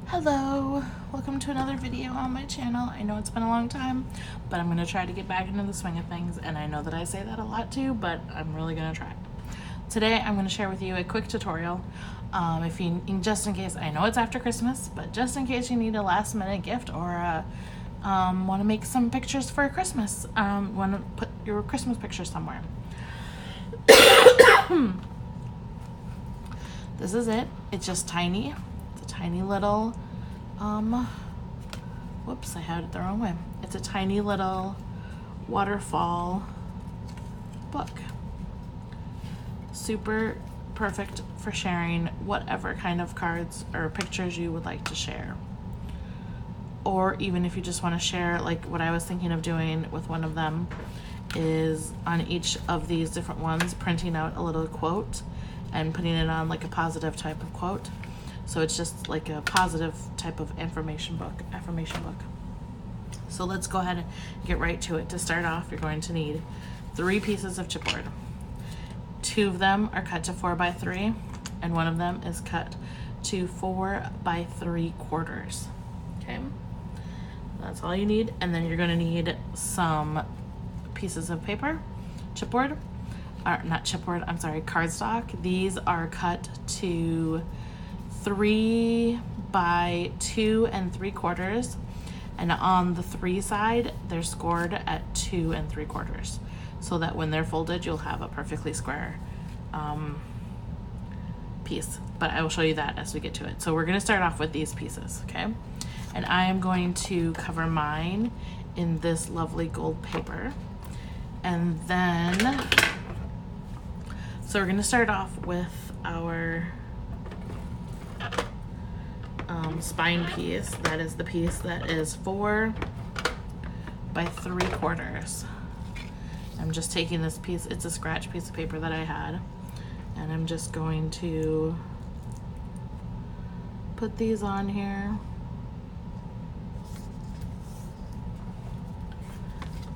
Hello, welcome to another video on my channel. I know it's been a long time, but I'm going to try to get back into the swing of things, and I know that I say that a lot too, but I'm really going to try. Today I'm going to share with you a quick tutorial. Just in case, I know it's after Christmas, but just in case you need a last minute gift or want to make some pictures for Christmas, want to put your Christmas picture somewhere. This is it. It's just tiny. It's a tiny little, whoops, I had it the wrong way. It's a tiny little waterfall book. Super perfect for sharing whatever kind of cards or pictures you would like to share. Or even if you just want to share, like what I was thinking of doing with one of them is on each of these different ones, printing out a little quote and putting it on like a positive type of quote. So it's just like a positive type of affirmation book. So let's go ahead and get right to it. To start off, you're going to need 3 pieces of chipboard. 2 of them are cut to 4 by 3, and 1 of them is cut to 4 by 3 quarters. Okay, that's all you need. And then you're going to need some pieces of paper, chipboard, or not chipboard, I'm sorry, cardstock. These are cut to 3 by 2 3/4, and on the 3 side they're scored at 2 3/4, so that when they're folded you'll have a perfectly square piece. But I will show you that as we get to it. So we're going to start off with these pieces, okay? And I am going to cover mine in this lovely gold paper, and then so we're going to start off with our spine piece. That is the piece that is 4 by 3/4. I'm just taking this piece, it's a scratch piece of paper that I had, and I'm just going to put these on here.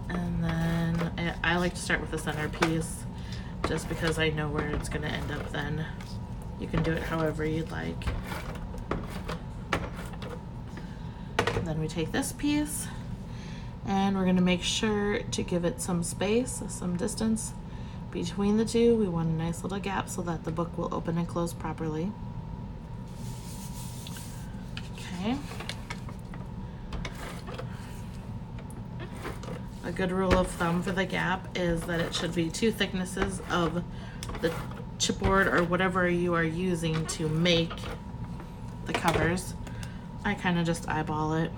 And then I like to start with the center piece just because I know where it's going to end up then. You can do it however you'd like. Then we take this piece and we're going to make sure to give it some space, some distance between the two. We want a nice little gap so that the book will open and close properly. Okay. A good rule of thumb for the gap is that it should be 2 thicknesses of the chipboard or whatever you are using to make the covers. I kind of just eyeball it.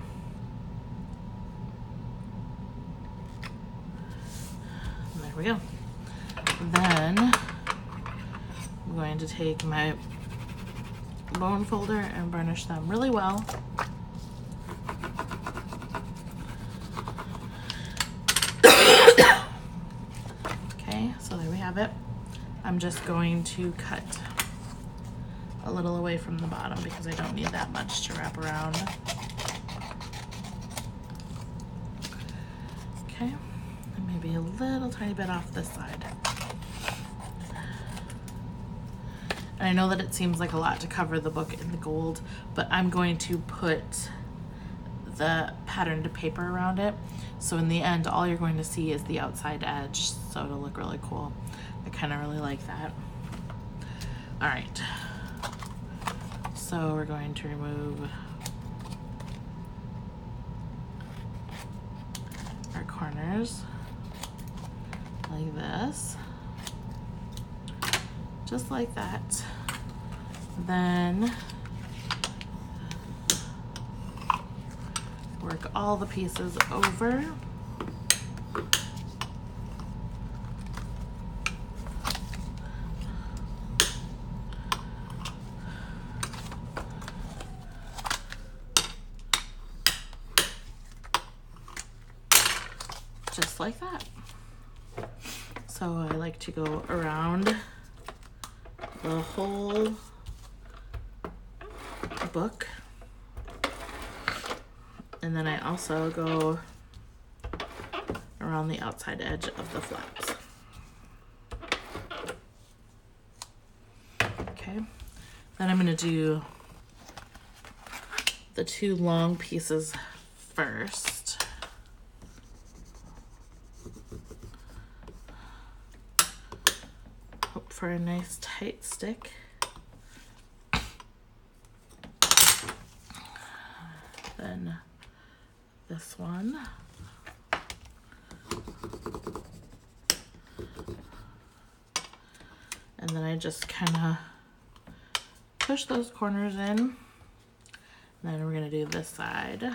And there we go. Then I'm going to take my bone folder and burnish them really well. Okay, so there we have it. I'm just going to cut a little away from the bottom because I don't need that much to wrap around. Okay, and maybe a little tiny bit off this side. And I know that it seems like a lot to cover the book in the gold, but I'm going to put the patterned paper around it. So in the end, all you're going to see is the outside edge, so it'll look really cool. I kind of really like that. All right. So we're going to remove our corners like this, just like that. Then work all the pieces over. Just like that. So I like to go around the whole book, and then I also go around the outside edge of the flaps. Okay, then I'm going to do the two long pieces first. Hope for a nice tight stick. Then this one. And then I just kind of push those corners in. And then we're going to do this side.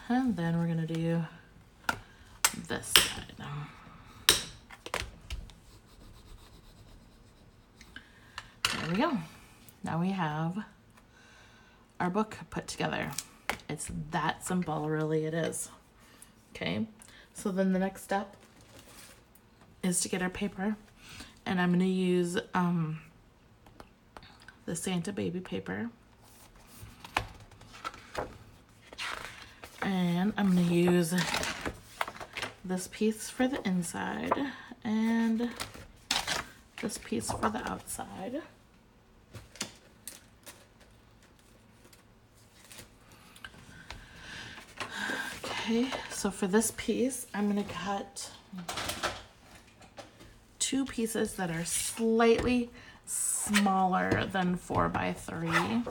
And then we're going to do this side. There we go. Now we have our book put together. It's that simple, really it is. Okay, so then the next step is to get our paper, and I'm going to use the Santa baby paper, and I'm going to use this piece for the inside and this piece for the outside. Okay, so for this piece, I'm going to cut two pieces that are slightly smaller than 4 by 3.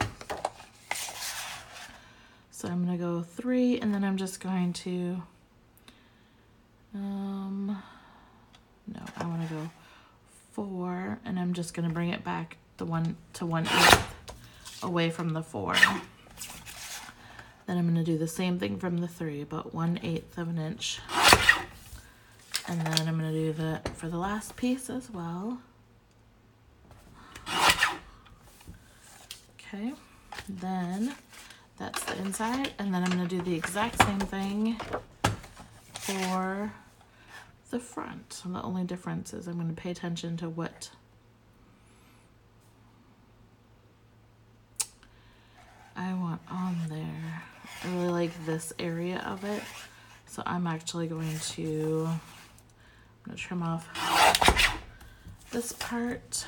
So I'm going to go 3, and then I'm just going to, no, I want to go 4, and I'm just going to bring it back to 1/8 away from the 4. Then I'm going to do the same thing from the 3, about 1/8 of an inch. And then I'm going to do that for the last piece as well. Okay, then that's the inside. And then I'm going to do the exact same thing for the front. So the only difference is I'm going to pay attention to what I want on there. I really like this area of it, so I'm actually going to, trim off this part,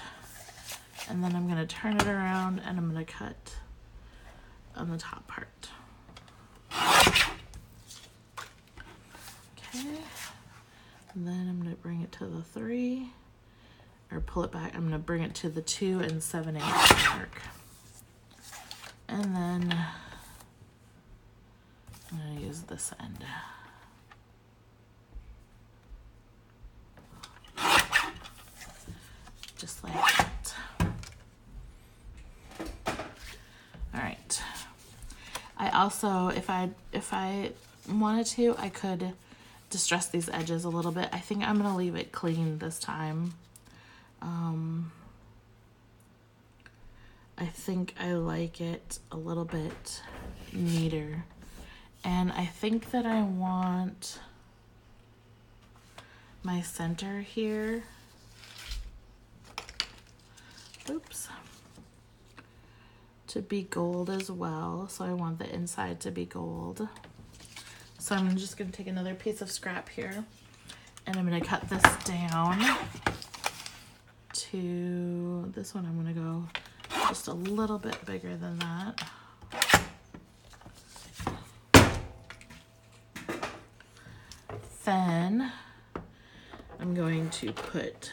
and then I'm going to turn it around and I'm going to cut on the top part. Okay, and then I'm going to bring it to the 3, or pull it back. I'm going to bring it to the 2 7/8 mark. And then I'm going to use this end. Just like that. All right. I also, if I wanted to, I could distress these edges a little bit. I think I'm going to leave it clean this time. I think I like it a little bit neater. And I think that I want my center here, oops, to be gold as well. So I want the inside to be gold. So I'm just going to take another piece of scrap here, and I'm going to cut this down to this one. I'm going to go just a little bit bigger than that. Then I'm going to put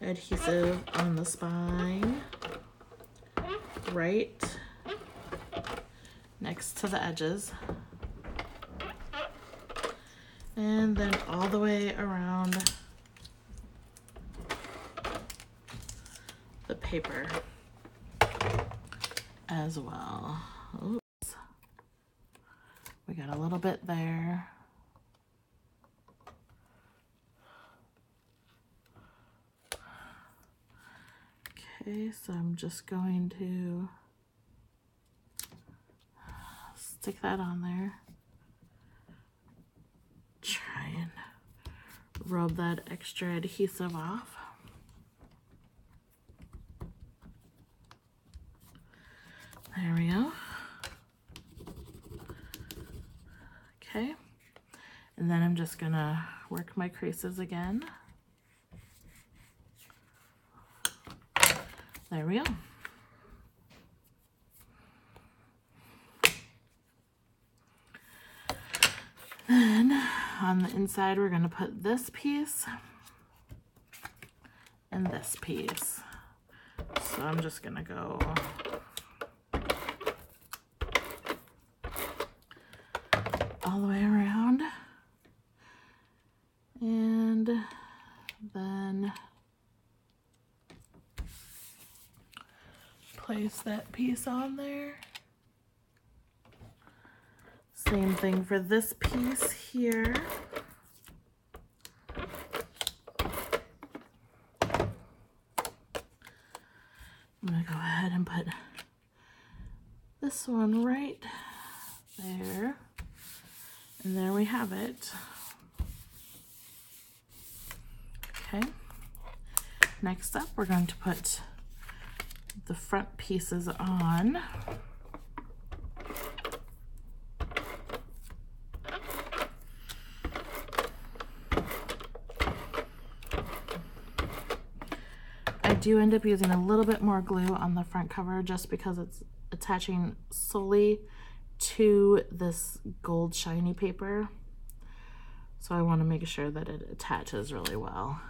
adhesive on the spine right next to the edges, and then all the way around the paper as well. Oops, we got a little bit there. Okay, so I'm just going to stick that on there. Try and rub that extra adhesive off. There we go. Okay, And then I'm just gonna work my creases again. There we go. Then on the inside, we're gonna put this piece and this piece. So I'm just gonna go all the way around, and then place that piece on there. Same thing for this piece here. I'm gonna go ahead and put this one right there. And there we have it. Okay. Next up, we're going to put the front pieces on. I do end up using a little bit more glue on the front cover just because it's attaching solely to this gold shiny paper. So I want to make sure that it attaches really well.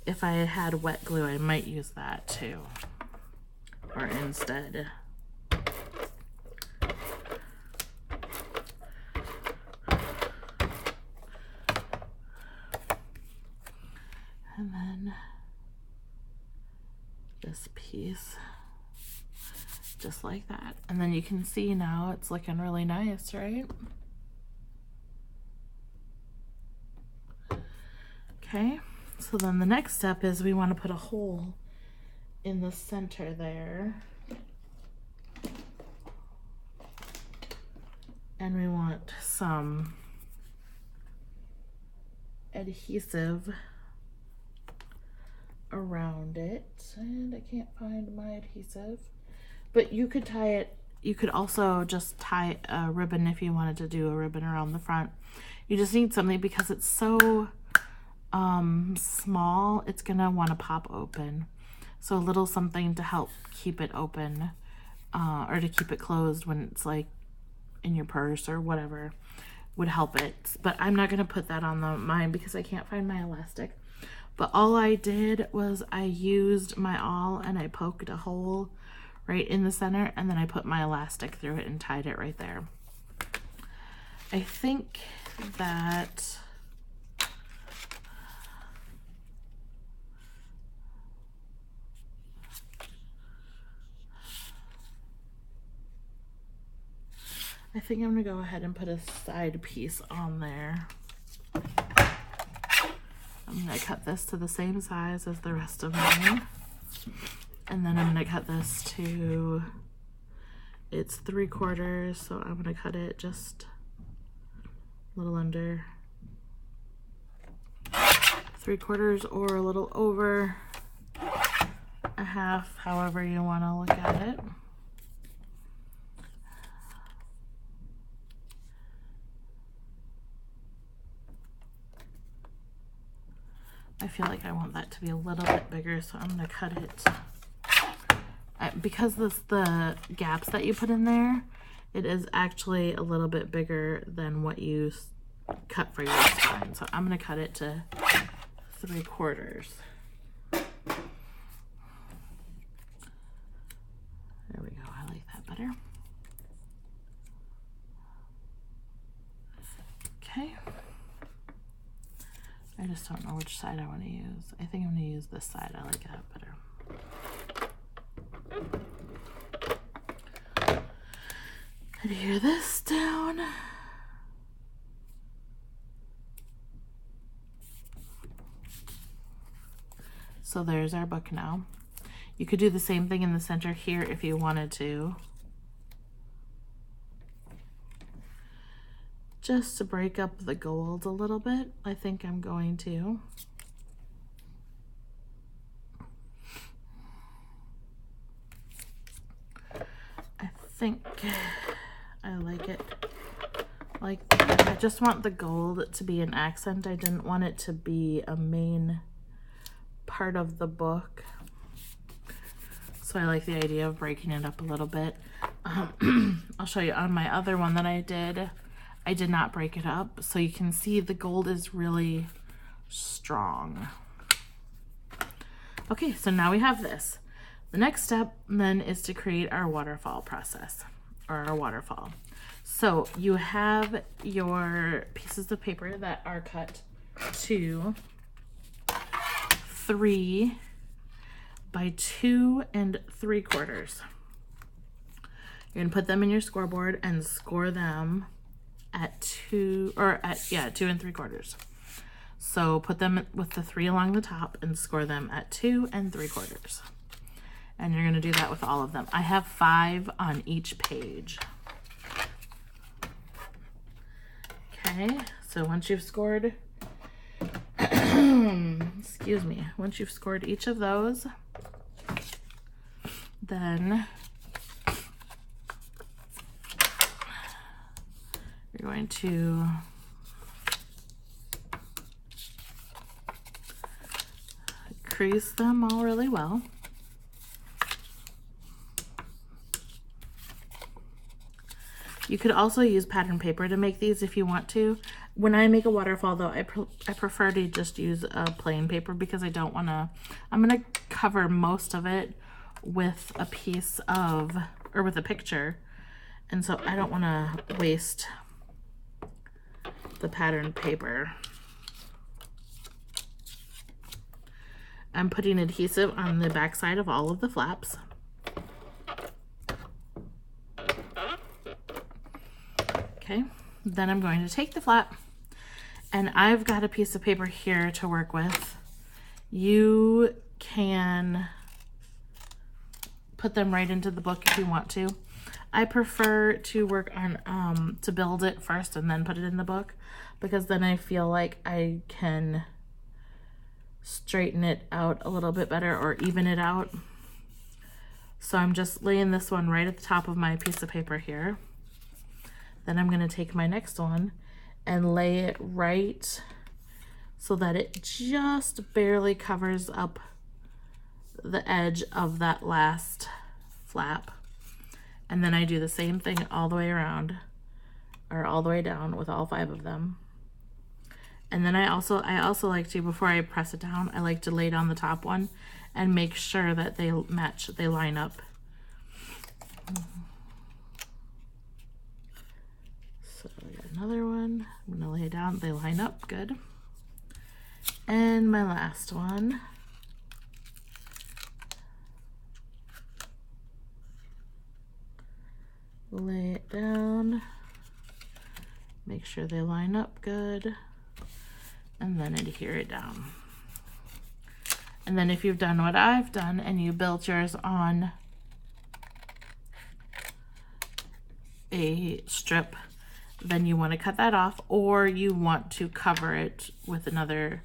If I had wet glue, I might use that too, or instead. And then this piece, just like that. And then you can see now it's looking really nice, right? Okay, so then the next step is we want to put a hole in the center there. And we want some adhesive around it. And I can't find my adhesive. But you could tie it, you could also just tie a ribbon if you wanted to do a ribbon around the front. You just need something because it's so small, it's gonna want to pop open. So a little something to help keep it open, or to keep it closed when it's like in your purse or whatever would help it. But I'm not gonna put that on mine because I can't find my elastic. But all I did was I used my awl and I poked a hole right in the center, and then I put my elastic through it and tied it right there. I think that I'm gonna go ahead and put a side piece on there. I'm gonna cut this to the same size as the rest of mine. And then I'm gonna cut this to, it's 3/4, so I'm gonna cut it just a little under 3/4 or a little over a half, however you wanna look at it. I feel like I want that to be a little bit bigger, so I'm gonna cut it. Because the gaps that you put in there, it is actually a little bit bigger than what you cut for your spine. So I'm gonna cut it to 3/4. There we go, I like that better. Okay. I just don't know which side I want to use. I think I'm going to use this side. I like that better. Adhere this down. So there's our book now. You could do the same thing in the center here if you wanted to. Just to break up the gold a little bit, I think I'm going to. I think I like it like I just want the gold to be an accent. I didn't want it to be a main part of the book. So I like the idea of breaking it up a little bit. I'll show you on my other one that I did not break it up. So you can see the gold is really strong. Okay, so now we have this. The next step then is to create our waterfall process, or our waterfall. So you have your pieces of paper that are cut to 3 by 2 3/4. You're gonna put them in your scoreboard and score them at 2 3/4. So put them with the 3 along the top and score them at 2 3/4. And you're gonna do that with all of them. I have 5 on each page. Okay, so once you've scored, excuse me, once you've scored each of those, then you're going to crease them all really well. You could also use pattern paper to make these if you want to. When I make a waterfall though, I prefer to just use a plain paper because I don't want to, I'm going to cover most of it with a piece of, or with a picture. And so I don't want to waste the pattern paper. I'm putting adhesive on the back side of all of the flaps. Okay, then I'm going to take the flap, and I've got a piece of paper here to work with. You can put them right into the book if you want to. I prefer to work on, to build it first and then put it in the book, because then I feel like I can straighten it out a little bit better or even it out. So I'm just laying this one right at the top of my piece of paper here. Then I'm going to take my next one and lay it right so that it just barely covers up the edge of that last flap. And then I do the same thing all the way around, or all the way down with all 5 of them. And then I also like to, before I press it down, I like to lay down the top one and make sure that they match, they line up. So I got another one. I'm gonna lay it down, they line up good. And my last one. Lay it down, make sure they line up good, and then adhere it down. And then if you've done what I've done and you built yours on a strip, then you want to cut that off, or you want to cover it with another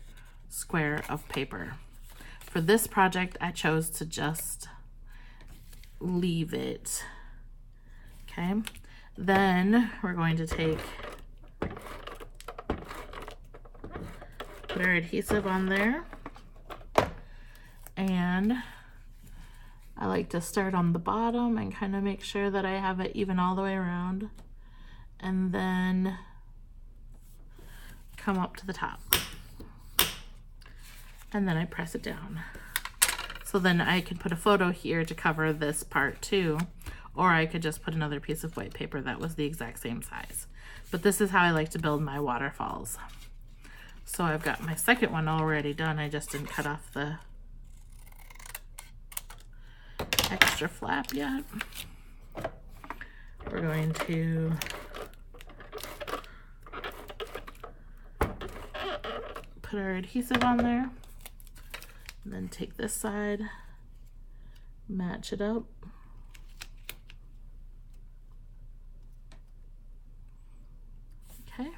square of paper. For this project, I chose to just leave it. Okay, then we're going to put our adhesive on there, and I like to start on the bottom and kind of make sure that I have it even all the way around, and then come up to the top, and then I press it down. So then I can put a photo here to cover this part too, or I could just put another piece of white paper that was the exact same size. But this is how I like to build my waterfalls. So I've got my second one already done. I just didn't cut off the extra flap yet. We're going to put our adhesive on there, and then take this side, match it up. Okay.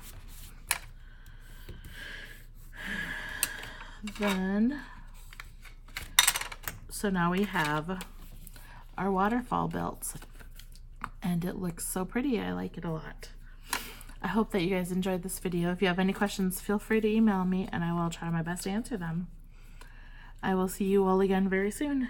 Then, so now we have our waterfall built, and it looks so pretty. I like it a lot. I hope that you guys enjoyed this video. If you have any questions, feel free to email me and I will try my best to answer them. I will see you all again very soon.